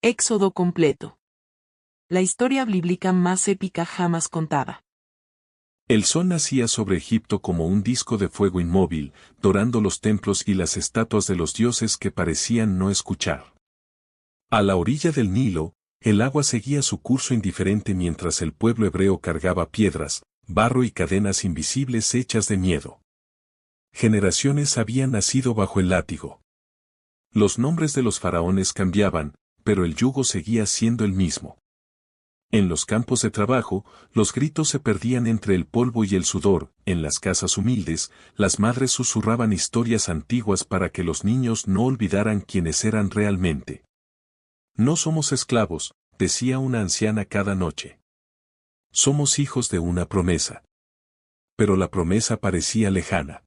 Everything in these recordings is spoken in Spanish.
Éxodo completo. La historia bíblica más épica jamás contada. El sol nacía sobre Egipto como un disco de fuego inmóvil, dorando los templos y las estatuas de los dioses que parecían no escuchar. A la orilla del Nilo, el agua seguía su curso indiferente mientras el pueblo hebreo cargaba piedras, barro y cadenas invisibles hechas de miedo. Generaciones habían nacido bajo el látigo. Los nombres de los faraones cambiaban, pero el yugo seguía siendo el mismo. En los campos de trabajo, los gritos se perdían entre el polvo y el sudor. En las casas humildes, las madres susurraban historias antiguas para que los niños no olvidaran quiénes eran realmente. No somos esclavos, decía una anciana cada noche. Somos hijos de una promesa. Pero la promesa parecía lejana.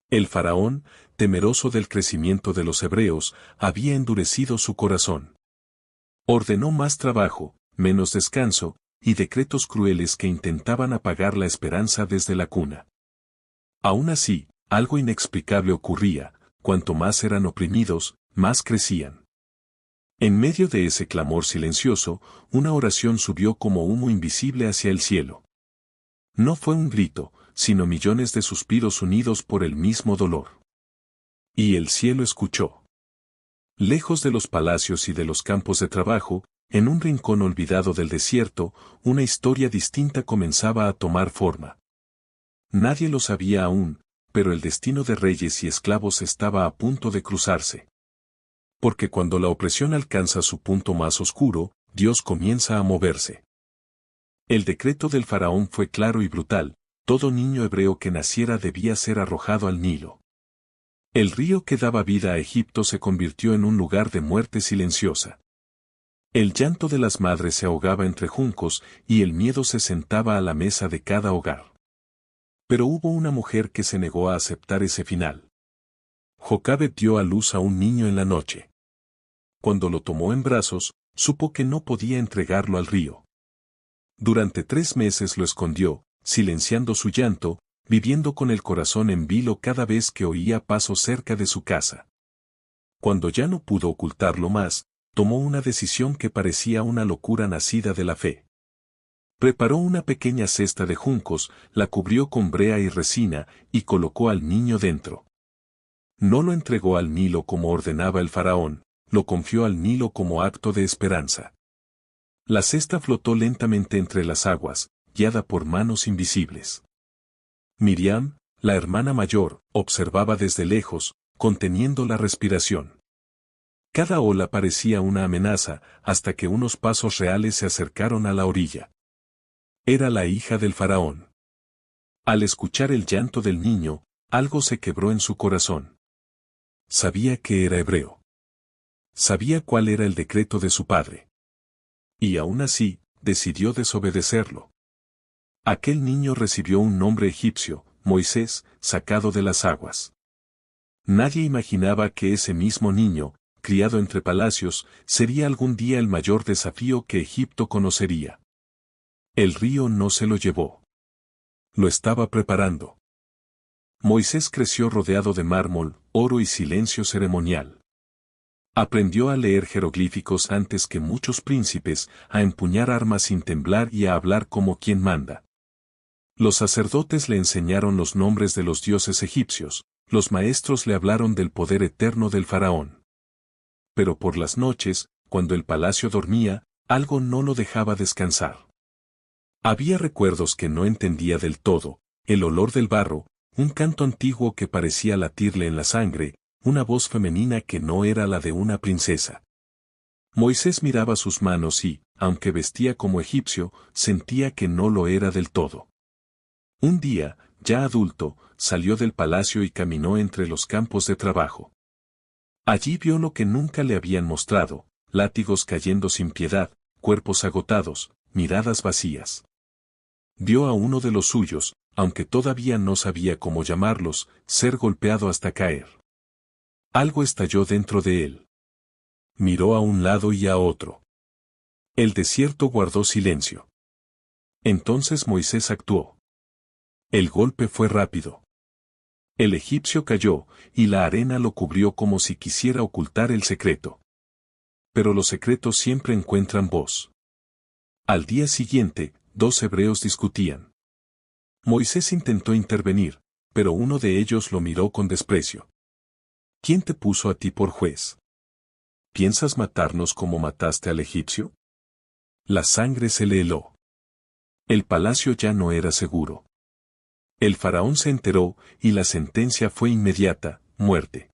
El faraón, temeroso del crecimiento de los hebreos, había endurecido su corazón. Ordenó más trabajo, menos descanso, y decretos crueles que intentaban apagar la esperanza desde la cuna. Aún así, algo inexplicable ocurría: cuanto más eran oprimidos, más crecían. En medio de ese clamor silencioso, una oración subió como humo invisible hacia el cielo. No fue un grito, sino millones de suspiros unidos por el mismo dolor. Y el cielo escuchó. Lejos de los palacios y de los campos de trabajo, en un rincón olvidado del desierto, una historia distinta comenzaba a tomar forma. Nadie lo sabía aún, pero el destino de reyes y esclavos estaba a punto de cruzarse. Porque cuando la opresión alcanza su punto más oscuro, Dios comienza a moverse. El decreto del faraón fue claro y brutal: todo niño hebreo que naciera debía ser arrojado al Nilo. El río que daba vida a Egipto se convirtió en un lugar de muerte silenciosa. El llanto de las madres se ahogaba entre juncos y el miedo se sentaba a la mesa de cada hogar. Pero hubo una mujer que se negó a aceptar ese final. Jocabed dio a luz a un niño en la noche. Cuando lo tomó en brazos, supo que no podía entregarlo al río. Durante 3 meses lo escondió, silenciando su llanto, viviendo con el corazón en vilo cada vez que oía pasos cerca de su casa. Cuando ya no pudo ocultarlo más, tomó una decisión que parecía una locura nacida de la fe. Preparó una pequeña cesta de juncos, la cubrió con brea y resina, y colocó al niño dentro. No lo entregó al Nilo como ordenaba el faraón, lo confió al Nilo como acto de esperanza. La cesta flotó lentamente entre las aguas, guiada por manos invisibles. Miriam, la hermana mayor, observaba desde lejos, conteniendo la respiración. Cada ola parecía una amenaza, hasta que unos pasos reales se acercaron a la orilla. Era la hija del faraón. Al escuchar el llanto del niño, algo se quebró en su corazón. Sabía que era hebreo. Sabía cuál era el decreto de su padre. Y aún así, decidió desobedecerlo. Aquel niño recibió un nombre egipcio: Moisés, sacado de las aguas. Nadie imaginaba que ese mismo niño, criado entre palacios, sería algún día el mayor desafío que Egipto conocería. El río no se lo llevó. Lo estaba preparando. Moisés creció rodeado de mármol, oro y silencio ceremonial. Aprendió a leer jeroglíficos antes que muchos príncipes, a empuñar armas sin temblar y a hablar como quien manda. Los sacerdotes le enseñaron los nombres de los dioses egipcios, los maestros le hablaron del poder eterno del faraón. Pero por las noches, cuando el palacio dormía, algo no lo dejaba descansar. Había recuerdos que no entendía del todo: el olor del barro, un canto antiguo que parecía latirle en la sangre, una voz femenina que no era la de una princesa. Moisés miraba sus manos y, aunque vestía como egipcio, sentía que no lo era del todo. Un día, ya adulto, salió del palacio y caminó entre los campos de trabajo. Allí vio lo que nunca le habían mostrado: látigos cayendo sin piedad, cuerpos agotados, miradas vacías. Vio a uno de los suyos, aunque todavía no sabía cómo llamarlos, ser golpeado hasta caer. Algo estalló dentro de él. Miró a un lado y a otro. El desierto guardó silencio. Entonces Moisés actuó. El golpe fue rápido. El egipcio cayó, y la arena lo cubrió como si quisiera ocultar el secreto. Pero los secretos siempre encuentran voz. Al día siguiente, 2 hebreos discutían. Moisés intentó intervenir, pero uno de ellos lo miró con desprecio. ¿Quién te puso a ti por juez? ¿Piensas matarnos como mataste al egipcio? La sangre se le heló. El palacio ya no era seguro. El faraón se enteró, y la sentencia fue inmediata: muerte.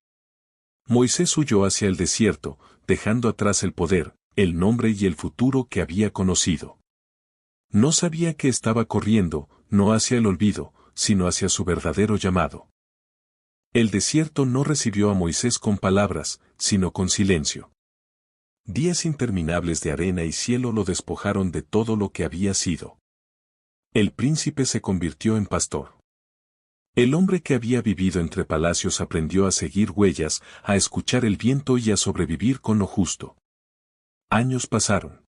Moisés huyó hacia el desierto, dejando atrás el poder, el nombre y el futuro que había conocido. No sabía que estaba corriendo, no hacia el olvido, sino hacia su verdadero llamado. El desierto no recibió a Moisés con palabras, sino con silencio. Días interminables de arena y cielo lo despojaron de todo lo que había sido. El príncipe se convirtió en pastor. El hombre que había vivido entre palacios aprendió a seguir huellas, a escuchar el viento y a sobrevivir con lo justo. Años pasaron.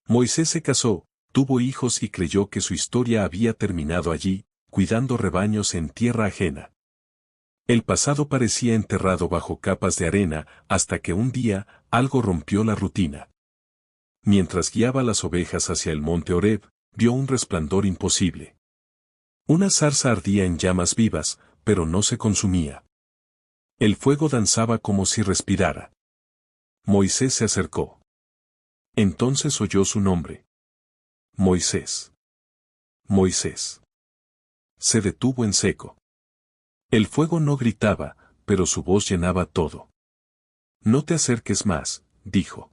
Moisés se casó, tuvo hijos y creyó que su historia había terminado allí, cuidando rebaños en tierra ajena. El pasado parecía enterrado bajo capas de arena, hasta que un día, algo rompió la rutina. Mientras guiaba las ovejas hacia el monte Horeb, vio un resplandor imposible. Una zarza ardía en llamas vivas, pero no se consumía. El fuego danzaba como si respirara. Moisés se acercó. Entonces oyó su nombre. Moisés. Moisés. Se detuvo en seco. El fuego no gritaba, pero su voz llenaba todo. No te acerques más, dijo.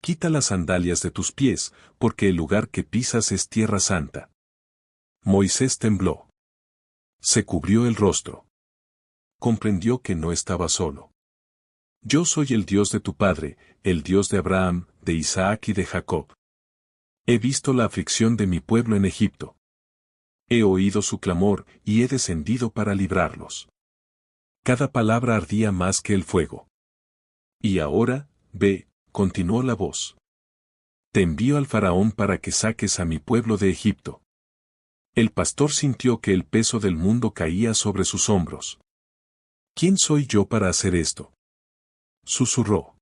Quita las sandalias de tus pies, porque el lugar que pisas es tierra santa. Moisés tembló. Se cubrió el rostro. Comprendió que no estaba solo. Yo soy el Dios de tu padre, el Dios de Abraham, de Isaac y de Jacob. He visto la aflicción de mi pueblo en Egipto. He oído su clamor y he descendido para librarlos. Cada palabra ardía más que el fuego. Y ahora, ve, continuó la voz. Te envío al faraón para que saques a mi pueblo de Egipto. El pastor sintió que el peso del mundo caía sobre sus hombros. ¿Quién soy yo para hacer esto? Susurró.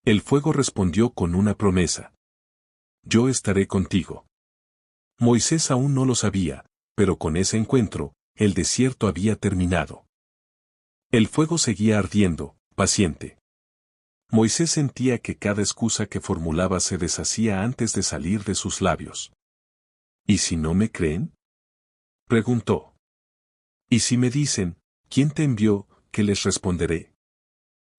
El fuego respondió con una promesa. Yo estaré contigo. Moisés aún no lo sabía, pero con ese encuentro, el desierto había terminado. El fuego seguía ardiendo, paciente. Moisés sentía que cada excusa que formulaba se deshacía antes de salir de sus labios. ¿Y si no me creen? Preguntó. ¿Y si me dicen, ¿quién te envió? ¿Qué les responderé?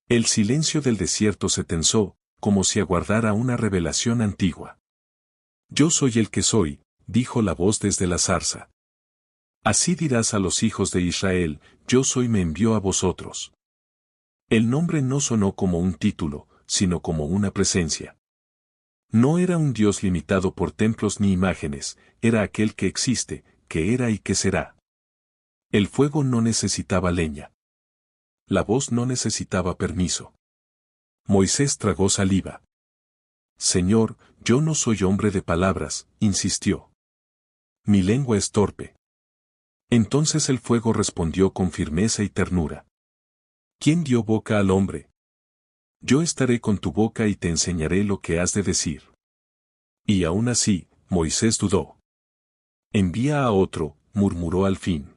El silencio del desierto se tensó, como si aguardara una revelación antigua. Yo soy el que soy, dijo la voz desde la zarza. Así dirás a los hijos de Israel, yo soy me envió a vosotros. El nombre no sonó como un título, sino como una presencia. No era un Dios limitado por templos ni imágenes, era aquel que existe, que era y que será. El fuego no necesitaba leña. La voz no necesitaba permiso. Moisés tragó saliva. Señor, yo no soy hombre de palabras, insistió. Mi lengua es torpe. Entonces el fuego respondió con firmeza y ternura. ¿Quién dio boca al hombre? Yo estaré con tu boca y te enseñaré lo que has de decir. Y aún así, Moisés dudó. Envía a otro, murmuró al fin.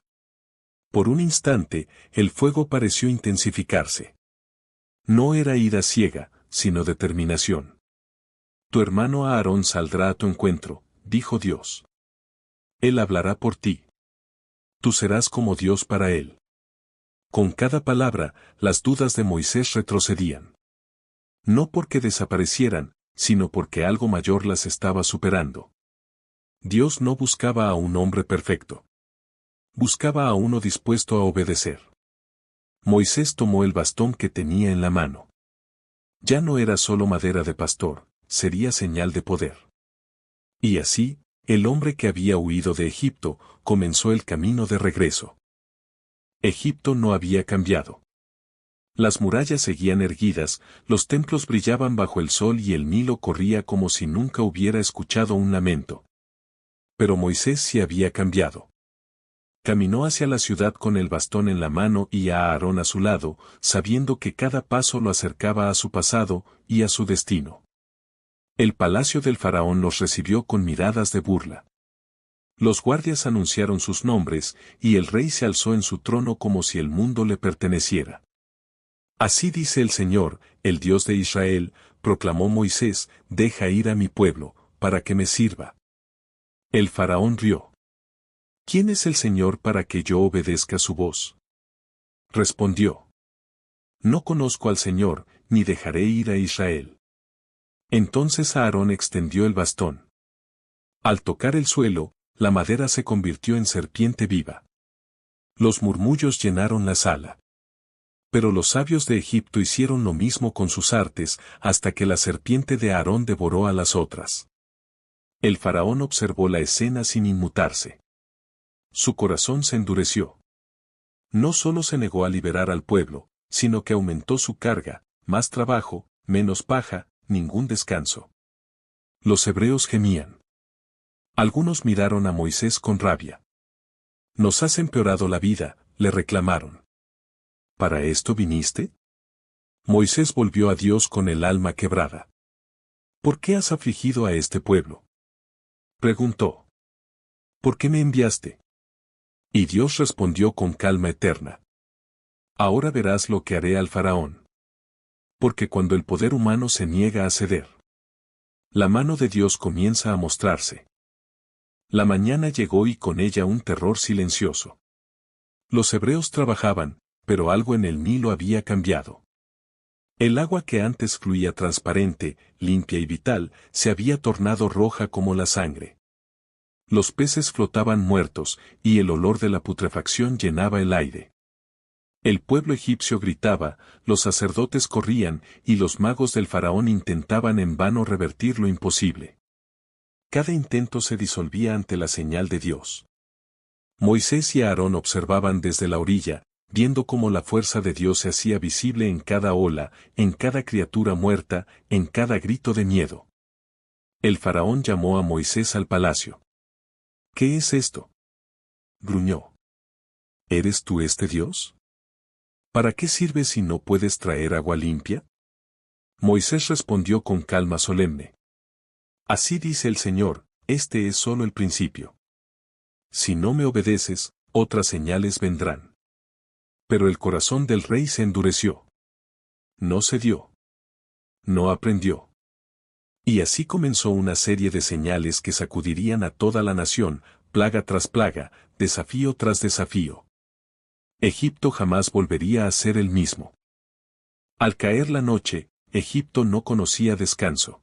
Por un instante, el fuego pareció intensificarse. No era ira ciega, sino determinación. Tu hermano Aarón saldrá a tu encuentro, dijo Dios. Él hablará por ti. Tú serás como Dios para él. Con cada palabra, las dudas de Moisés retrocedían. No porque desaparecieran, sino porque algo mayor las estaba superando. Dios no buscaba a un hombre perfecto. Buscaba a uno dispuesto a obedecer. Moisés tomó el bastón que tenía en la mano. Ya no era solo madera de pastor, sería señal de poder. Y así, el hombre que había huido de Egipto, comenzó el camino de regreso. Egipto no había cambiado. Las murallas seguían erguidas, los templos brillaban bajo el sol y el Nilo corría como si nunca hubiera escuchado un lamento. Pero Moisés sí había cambiado. Caminó hacia la ciudad con el bastón en la mano y a Aarón a su lado, sabiendo que cada paso lo acercaba a su pasado y a su destino. El palacio del faraón los recibió con miradas de burla. Los guardias anunciaron sus nombres, y el rey se alzó en su trono como si el mundo le perteneciera. Así dice el Señor, el Dios de Israel, proclamó Moisés, deja ir a mi pueblo, para que me sirva. El faraón rió. ¿Quién es el Señor para que yo obedezca su voz? Respondió. No conozco al Señor, ni dejaré ir a Israel. Entonces Aarón extendió el bastón. Al tocar el suelo, la madera se convirtió en serpiente viva. Los murmullos llenaron la sala. Pero los sabios de Egipto hicieron lo mismo con sus artes, hasta que la serpiente de Aarón devoró a las otras. El faraón observó la escena sin inmutarse. Su corazón se endureció. No solo se negó a liberar al pueblo, sino que aumentó su carga, más trabajo, menos paja, ningún descanso. Los hebreos gemían. Algunos miraron a Moisés con rabia. Nos has empeorado la vida, le reclamaron. ¿Para esto viniste? Moisés volvió a Dios con el alma quebrada. ¿Por qué has afligido a este pueblo? Preguntó. ¿Por qué me enviaste? Y Dios respondió con calma eterna. Ahora verás lo que haré al faraón. Porque cuando el poder humano se niega a ceder, la mano de Dios comienza a mostrarse. La mañana llegó y con ella un terror silencioso. Los hebreos trabajaban, pero algo en el Nilo había cambiado. El agua que antes fluía transparente, limpia y vital, se había tornado roja como la sangre. Los peces flotaban muertos, y el olor de la putrefacción llenaba el aire. El pueblo egipcio gritaba, los sacerdotes corrían, y los magos del faraón intentaban en vano revertir lo imposible. Cada intento se disolvía ante la señal de Dios. Moisés y Aarón observaban desde la orilla, viendo cómo la fuerza de Dios se hacía visible en cada ola, en cada criatura muerta, en cada grito de miedo. El faraón llamó a Moisés al palacio. ¿Qué es esto? Gruñó. ¿Eres tú este Dios? ¿Para qué sirves si no puedes traer agua limpia? Moisés respondió con calma solemne. Así dice el Señor, este es solo el principio. Si no me obedeces, otras señales vendrán. Pero el corazón del rey se endureció. No cedió. No aprendió. Y así comenzó una serie de señales que sacudirían a toda la nación, plaga tras plaga, desafío tras desafío. Egipto jamás volvería a ser el mismo. Al caer la noche, Egipto no conocía descanso.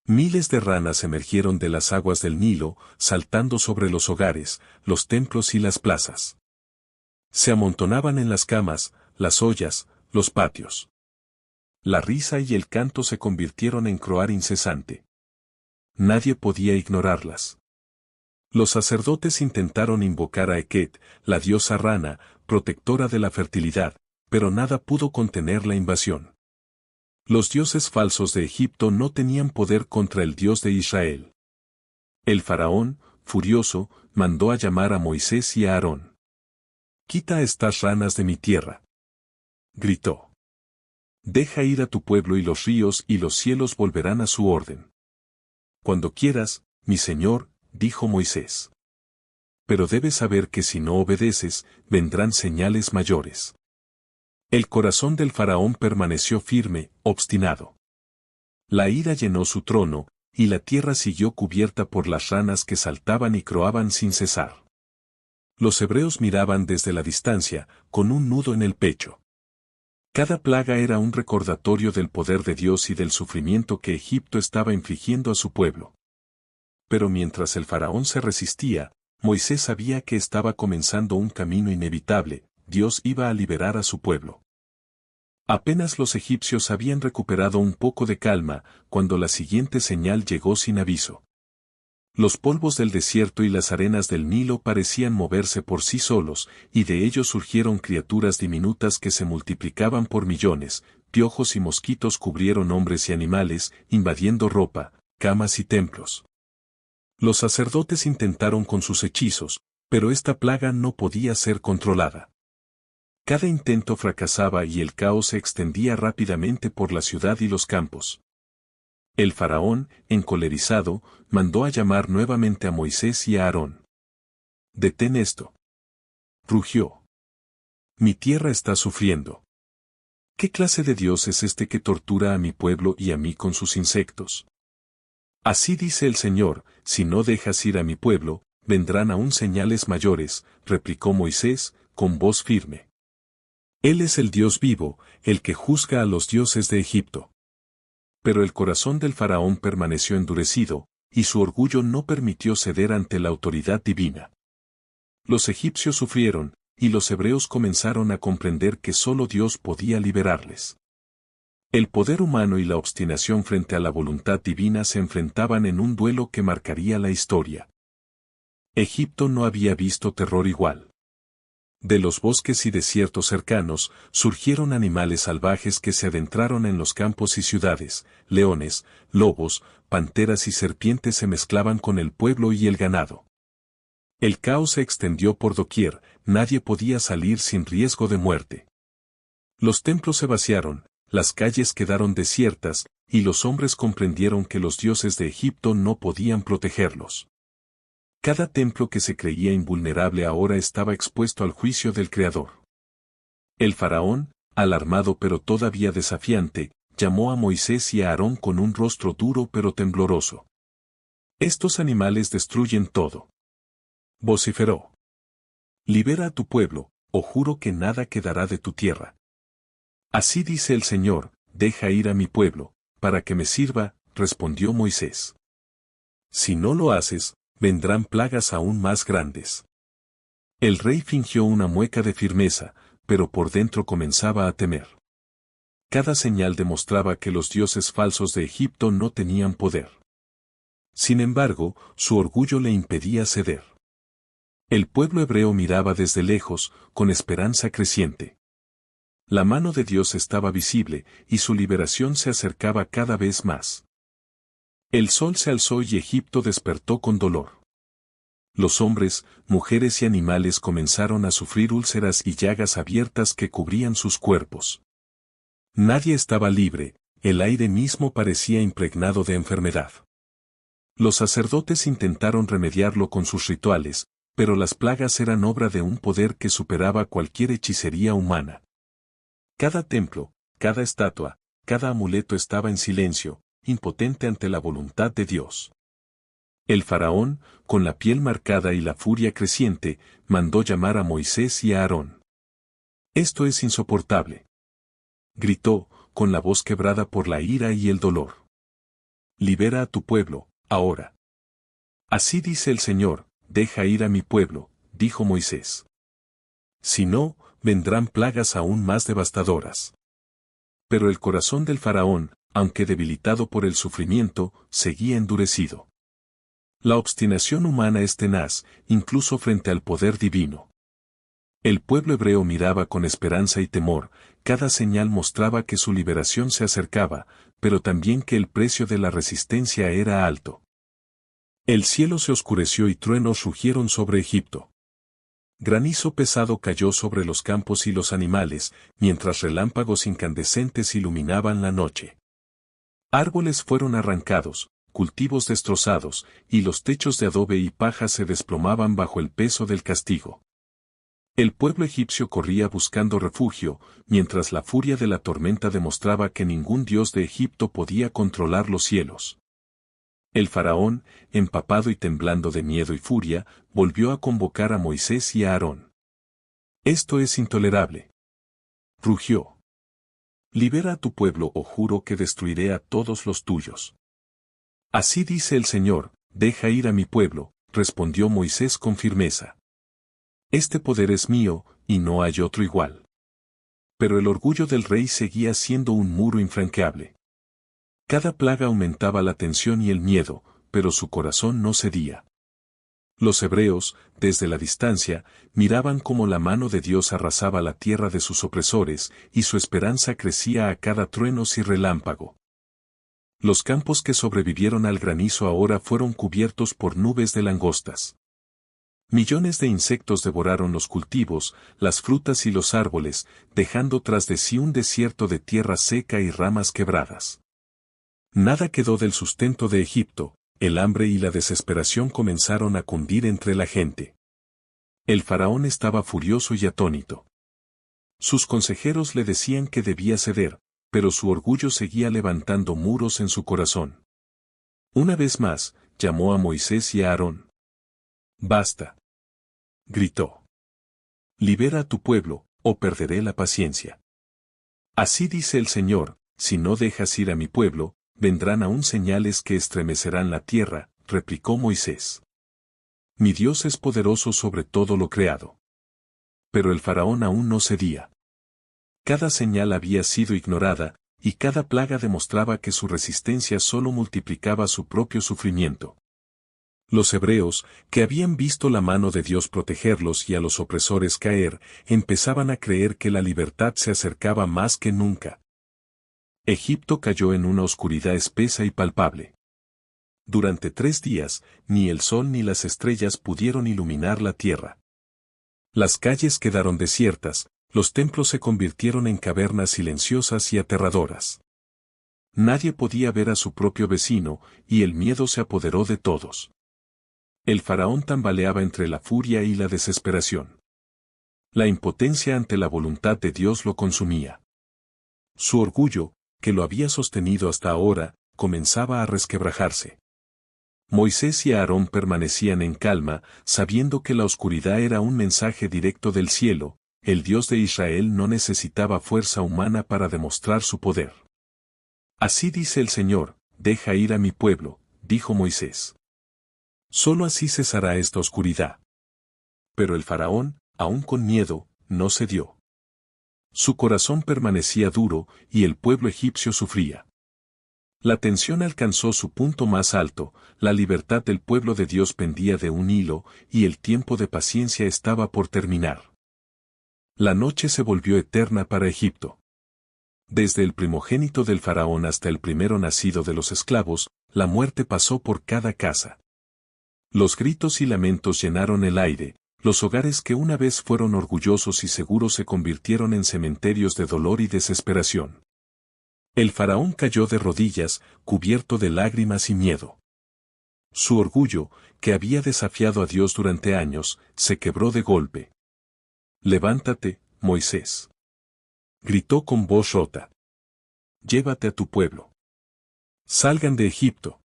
Miles de ranas emergieron de las aguas del Nilo, saltando sobre los hogares, los templos y las plazas. Se amontonaban en las camas, las ollas, los patios. La risa y el canto se convirtieron en croar incesante. Nadie podía ignorarlas. Los sacerdotes intentaron invocar a Eket, la diosa rana, protectora de la fertilidad, pero nada pudo contener la invasión. Los dioses falsos de Egipto no tenían poder contra el Dios de Israel. El faraón, furioso, mandó a llamar a Moisés y a Aarón. «Quita a estas ranas de mi tierra», gritó. «Deja ir a tu pueblo y los ríos y los cielos volverán a su orden». «Cuando quieras, mi señor», dijo Moisés. «Pero debes saber que si no obedeces, vendrán señales mayores». El corazón del faraón permaneció firme, obstinado. La ira llenó su trono, y la tierra siguió cubierta por las ranas que saltaban y croaban sin cesar. Los hebreos miraban desde la distancia, con un nudo en el pecho. Cada plaga era un recordatorio del poder de Dios y del sufrimiento que Egipto estaba infligiendo a su pueblo. Pero mientras el faraón se resistía, Moisés sabía que estaba comenzando un camino inevitable. Dios iba a liberar a su pueblo. Apenas los egipcios habían recuperado un poco de calma, cuando la siguiente señal llegó sin aviso. Los polvos del desierto y las arenas del Nilo parecían moverse por sí solos, y de ellos surgieron criaturas diminutas que se multiplicaban por millones, piojos y mosquitos cubrieron hombres y animales, invadiendo ropa, camas y templos. Los sacerdotes intentaron con sus hechizos, Pero esta plaga no podía ser controlada. Cada intento fracasaba y el caos se extendía rápidamente por la ciudad y los campos. El faraón, encolerizado, mandó a llamar nuevamente a Moisés y a Aarón. «Detén esto», rugió. «Mi tierra está sufriendo. ¿Qué clase de Dios es este que tortura a mi pueblo y a mí con sus insectos? Así dice el Señor, si no dejas ir a mi pueblo, vendrán aún señales mayores», replicó Moisés, con voz firme. Él es el Dios vivo, el que juzga a los dioses de Egipto. Pero el corazón del faraón permaneció endurecido, y su orgullo no permitió ceder ante la autoridad divina. Los egipcios sufrieron, y los hebreos comenzaron a comprender que solo Dios podía liberarles. El poder humano y la obstinación frente a la voluntad divina se enfrentaban en un duelo que marcaría la historia. Egipto no había visto terror igual. De los bosques y desiertos cercanos, surgieron animales salvajes que se adentraron en los campos y ciudades, leones, lobos, panteras y serpientes se mezclaban con el pueblo y el ganado. El caos se extendió por doquier, nadie podía salir sin riesgo de muerte. Los templos se vaciaron, las calles quedaron desiertas, y los hombres comprendieron que los dioses de Egipto no podían protegerlos. Cada templo que se creía invulnerable ahora estaba expuesto al juicio del Creador. El faraón, alarmado pero todavía desafiante, llamó a Moisés y a Aarón con un rostro duro pero tembloroso. «Estos animales destruyen todo», vociferó. «Libera a tu pueblo, o juro que nada quedará de tu tierra». «Así dice el Señor, deja ir a mi pueblo, para que me sirva», respondió Moisés. «Si no lo haces, vendrán plagas aún más grandes». El rey fingió una mueca de firmeza, pero por dentro comenzaba a temer. Cada señal demostraba que los dioses falsos de Egipto no tenían poder. Sin embargo, su orgullo le impedía ceder. El pueblo hebreo miraba desde lejos, con esperanza creciente. La mano de Dios estaba visible, y su liberación se acercaba cada vez más. El sol se alzó y Egipto despertó con dolor. Los hombres, mujeres y animales comenzaron a sufrir úlceras y llagas abiertas que cubrían sus cuerpos. Nadie estaba libre, el aire mismo parecía impregnado de enfermedad. Los sacerdotes intentaron remediarlo con sus rituales, pero las plagas eran obra de un poder que superaba cualquier hechicería humana. Cada templo, cada estatua, cada amuleto estaba en silencio, impotente ante la voluntad de Dios. El faraón, con la piel marcada y la furia creciente, mandó llamar a Moisés y a Aarón. «Esto es insoportable», gritó, con la voz quebrada por la ira y el dolor. «Libera a tu pueblo, ahora». «Así dice el Señor, deja ir a mi pueblo», dijo Moisés. «Si no, vendrán plagas aún más devastadoras». Pero el corazón del faraón, aunque debilitado por el sufrimiento, seguía endurecido. La obstinación humana es tenaz, incluso frente al poder divino. El pueblo hebreo miraba con esperanza y temor, cada señal mostraba que su liberación se acercaba, pero también que el precio de la resistencia era alto. El cielo se oscureció y truenos rugieron sobre Egipto. Granizo pesado cayó sobre los campos y los animales, mientras relámpagos incandescentes iluminaban la noche. Árboles fueron arrancados, cultivos destrozados, y los techos de adobe y paja se desplomaban bajo el peso del castigo. El pueblo egipcio corría buscando refugio, mientras la furia de la tormenta demostraba que ningún dios de Egipto podía controlar los cielos. El faraón, empapado y temblando de miedo y furia, volvió a convocar a Moisés y a Aarón. «Esto es intolerable», rugió. «Libera a tu pueblo o juro que destruiré a todos los tuyos». «Así dice el Señor, deja ir a mi pueblo», respondió Moisés con firmeza. «Este poder es mío, y no hay otro igual». Pero el orgullo del rey seguía siendo un muro infranqueable. Cada plaga aumentaba la tensión y el miedo, pero su corazón no cedía. Los hebreos, desde la distancia, miraban cómo la mano de Dios arrasaba la tierra de sus opresores, y su esperanza crecía a cada trueno y relámpago. Los campos que sobrevivieron al granizo ahora fueron cubiertos por nubes de langostas. Millones de insectos devoraron los cultivos, las frutas y los árboles, dejando tras de sí un desierto de tierra seca y ramas quebradas. Nada quedó del sustento de Egipto, el hambre y la desesperación comenzaron a cundir entre la gente. El faraón estaba furioso y atónito. Sus consejeros le decían que debía ceder, pero su orgullo seguía levantando muros en su corazón. Una vez más, llamó a Moisés y a Aarón. «Basta», gritó. «Libera a tu pueblo, o perderé la paciencia. Así dice el Señor, si no dejas ir a mi pueblo, vendrán aún señales que estremecerán la tierra», replicó Moisés. «Mi Dios es poderoso sobre todo lo creado». Pero el faraón aún no cedía. Cada señal había sido ignorada, y cada plaga demostraba que su resistencia solo multiplicaba su propio sufrimiento. Los hebreos, que habían visto la mano de Dios protegerlos y a los opresores caer, empezaban a creer que la libertad se acercaba más que nunca. Egipto cayó en una oscuridad espesa y palpable. Durante 3 días, ni el sol ni las estrellas pudieron iluminar la tierra. Las calles quedaron desiertas, los templos se convirtieron en cavernas silenciosas y aterradoras. Nadie podía ver a su propio vecino, y el miedo se apoderó de todos. El faraón tambaleaba entre la furia y la desesperación. La impotencia ante la voluntad de Dios lo consumía. Su orgullo, que lo había sostenido hasta ahora, comenzaba a resquebrajarse. Moisés y Aarón permanecían en calma, sabiendo que la oscuridad era un mensaje directo del cielo. El Dios de Israel no necesitaba fuerza humana para demostrar su poder. «Así dice el Señor, deja ir a mi pueblo», dijo Moisés. «Solo así cesará esta oscuridad». Pero el faraón, aún con miedo, no cedió. Su corazón permanecía duro, y el pueblo egipcio sufría. La tensión alcanzó su punto más alto, la libertad del pueblo de Dios pendía de un hilo, y el tiempo de paciencia estaba por terminar. La noche se volvió eterna para Egipto. Desde el primogénito del faraón hasta el primero nacido de los esclavos, la muerte pasó por cada casa. Los gritos y lamentos llenaron el aire, los hogares que una vez fueron orgullosos y seguros se convirtieron en cementerios de dolor y desesperación. El faraón cayó de rodillas, cubierto de lágrimas y miedo. Su orgullo, que había desafiado a Dios durante años, se quebró de golpe. «Levántate, Moisés», gritó con voz rota. «Llévate a tu pueblo. Salgan de Egipto».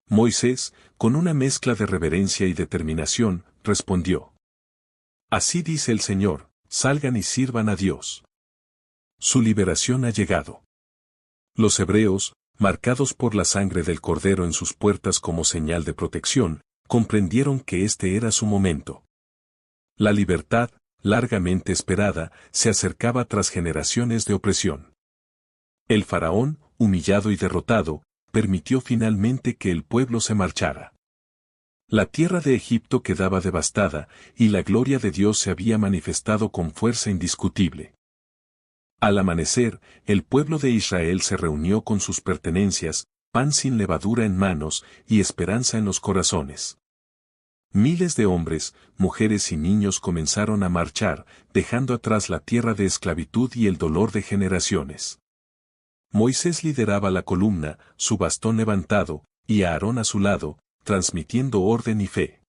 Moisés, con una mezcla de reverencia y determinación, respondió. «Así dice el Señor, salgan y sirvan a Dios. Su liberación ha llegado». Los hebreos, marcados por la sangre del Cordero en sus puertas como señal de protección, comprendieron que este era su momento. La libertad, largamente esperada, se acercaba tras generaciones de opresión. El faraón, humillado y derrotado, permitió finalmente que el pueblo se marchara. La tierra de Egipto quedaba devastada, y la gloria de Dios se había manifestado con fuerza indiscutible. Al amanecer, el pueblo de Israel se reunió con sus pertenencias, pan sin levadura en manos y esperanza en los corazones. Miles de hombres, mujeres y niños comenzaron a marchar, dejando atrás la tierra de esclavitud y el dolor de generaciones. Moisés lideraba la columna, su bastón levantado, y Aarón a su lado, transmitiendo orden y fe.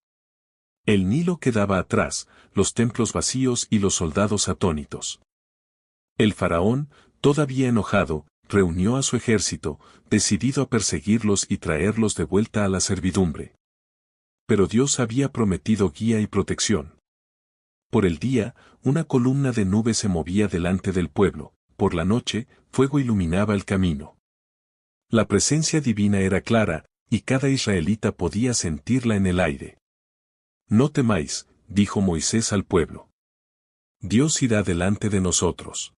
El Nilo quedaba atrás, los templos vacíos y los soldados atónitos. El faraón, todavía enojado, reunió a su ejército, decidido a perseguirlos y traerlos de vuelta a la servidumbre. Pero Dios había prometido guía y protección. Por el día, una columna de nube se movía delante del pueblo, por la noche, fuego iluminaba el camino. La presencia divina era clara, y cada israelita podía sentirla en el aire. «No temáis», dijo Moisés al pueblo. «Dios irá delante de nosotros.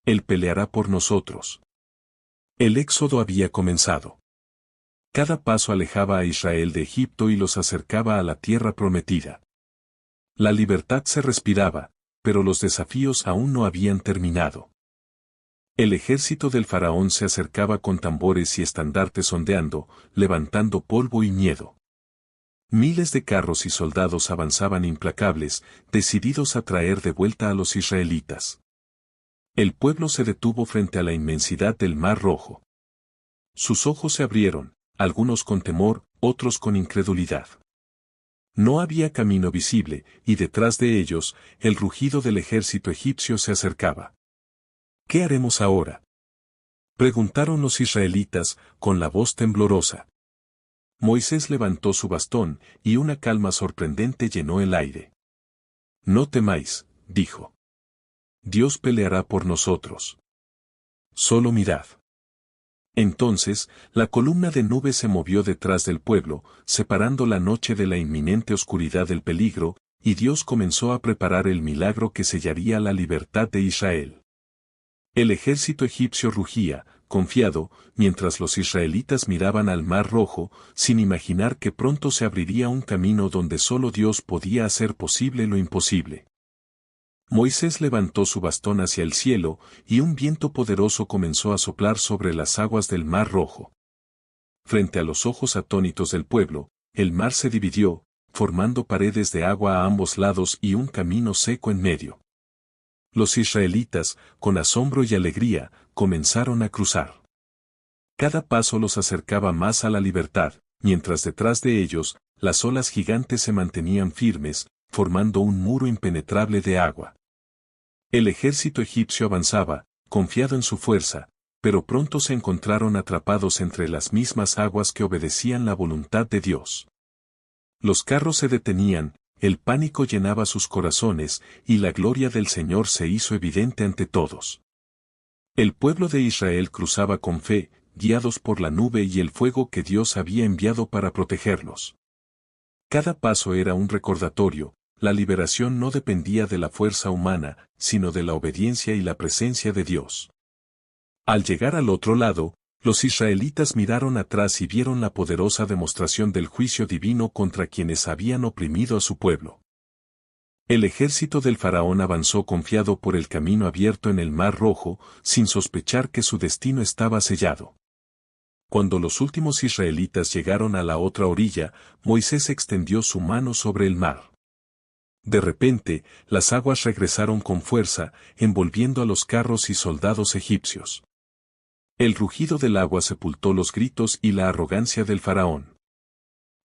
Él peleará por nosotros». El éxodo había comenzado. Cada paso alejaba a Israel de Egipto y los acercaba a la tierra prometida. La libertad se respiraba, pero los desafíos aún no habían terminado. El ejército del faraón se acercaba con tambores y estandartes ondeando, levantando polvo y miedo. Miles de carros y soldados avanzaban implacables, decididos a traer de vuelta a los israelitas. El pueblo se detuvo frente a la inmensidad del Mar Rojo. Sus ojos se abrieron, algunos con temor, otros con incredulidad. No había camino visible, y detrás de ellos, el rugido del ejército egipcio se acercaba. ¿Qué haremos ahora?, preguntaron los israelitas, con la voz temblorosa. Moisés levantó su bastón, y una calma sorprendente llenó el aire. No temáis, dijo. Dios peleará por nosotros. Solo mirad. Entonces, la columna de nube se movió detrás del pueblo, separando la noche de la inminente oscuridad del peligro, y Dios comenzó a preparar el milagro que sellaría la libertad de Israel. El ejército egipcio rugía, confiado, mientras los israelitas miraban al Mar Rojo, sin imaginar que pronto se abriría un camino donde solo Dios podía hacer posible lo imposible. Moisés levantó su bastón hacia el cielo, y un viento poderoso comenzó a soplar sobre las aguas del Mar Rojo. Frente a los ojos atónitos del pueblo, el mar se dividió, formando paredes de agua a ambos lados y un camino seco en medio. Los israelitas, con asombro y alegría, comenzaron a cruzar. Cada paso los acercaba más a la libertad, mientras detrás de ellos, las olas gigantes se mantenían firmes, formando un muro impenetrable de agua. El ejército egipcio avanzaba, confiado en su fuerza, pero pronto se encontraron atrapados entre las mismas aguas que obedecían la voluntad de Dios. Los carros se detenían, el pánico llenaba sus corazones, y la gloria del Señor se hizo evidente ante todos. El pueblo de Israel cruzaba con fe, guiados por la nube y el fuego que Dios había enviado para protegerlos. Cada paso era un recordatorio, la liberación no dependía de la fuerza humana, sino de la obediencia y la presencia de Dios. Al llegar al otro lado, los israelitas miraron atrás y vieron la poderosa demostración del juicio divino contra quienes habían oprimido a su pueblo. El ejército del faraón avanzó confiado por el camino abierto en el Mar Rojo, sin sospechar que su destino estaba sellado. Cuando los últimos israelitas llegaron a la otra orilla, Moisés extendió su mano sobre el mar. De repente, las aguas regresaron con fuerza, envolviendo a los carros y soldados egipcios. El rugido del agua sepultó los gritos y la arrogancia del faraón.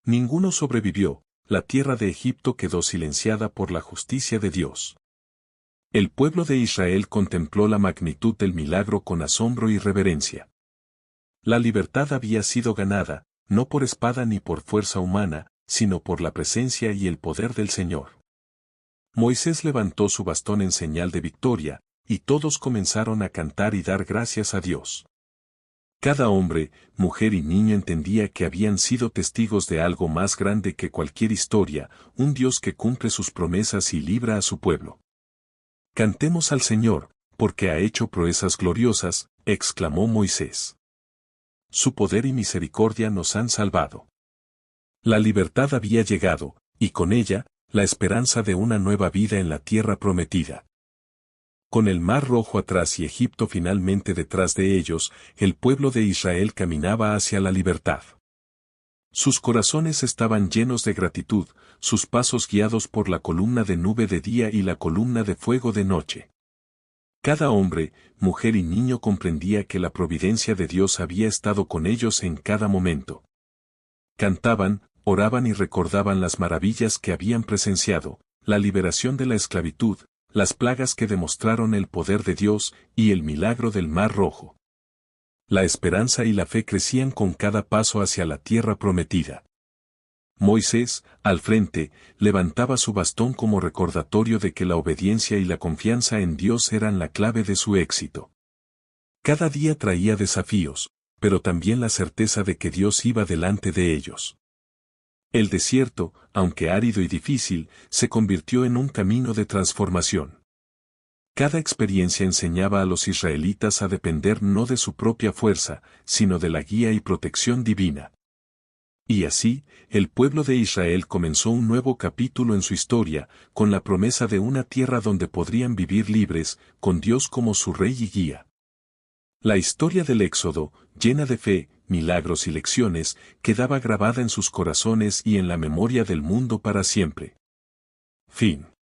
Ninguno sobrevivió, la tierra de Egipto quedó silenciada por la justicia de Dios. El pueblo de Israel contempló la magnitud del milagro con asombro y reverencia. La libertad había sido ganada, no por espada ni por fuerza humana, sino por la presencia y el poder del Señor. Moisés levantó su bastón en señal de victoria, y todos comenzaron a cantar y dar gracias a Dios. Cada hombre, mujer y niño entendía que habían sido testigos de algo más grande que cualquier historia, un Dios que cumple sus promesas y libra a su pueblo. Cantemos al Señor, porque ha hecho proezas gloriosas, exclamó Moisés. Su poder y misericordia nos han salvado. La libertad había llegado, y con ella, la esperanza de una nueva vida en la tierra prometida. Con el Mar Rojo atrás y Egipto finalmente detrás de ellos, el pueblo de Israel caminaba hacia la libertad. Sus corazones estaban llenos de gratitud, sus pasos guiados por la columna de nube de día y la columna de fuego de noche. Cada hombre, mujer y niño comprendía que la providencia de Dios había estado con ellos en cada momento. Cantaban, oraban y recordaban las maravillas que habían presenciado, la liberación de la esclavitud, las plagas que demostraron el poder de Dios y el milagro del Mar Rojo. La esperanza y la fe crecían con cada paso hacia la tierra prometida. Moisés, al frente, levantaba su bastón como recordatorio de que la obediencia y la confianza en Dios eran la clave de su éxito. Cada día traía desafíos, pero también la certeza de que Dios iba delante de ellos. El desierto, aunque árido y difícil, se convirtió en un camino de transformación. Cada experiencia enseñaba a los israelitas a depender no de su propia fuerza, sino de la guía y protección divina. Y así, el pueblo de Israel comenzó un nuevo capítulo en su historia, con la promesa de una tierra donde podrían vivir libres, con Dios como su rey y guía. La historia del Éxodo, llena de fe, milagros y lecciones, quedaba grabada en sus corazones y en la memoria del mundo para siempre. Fin.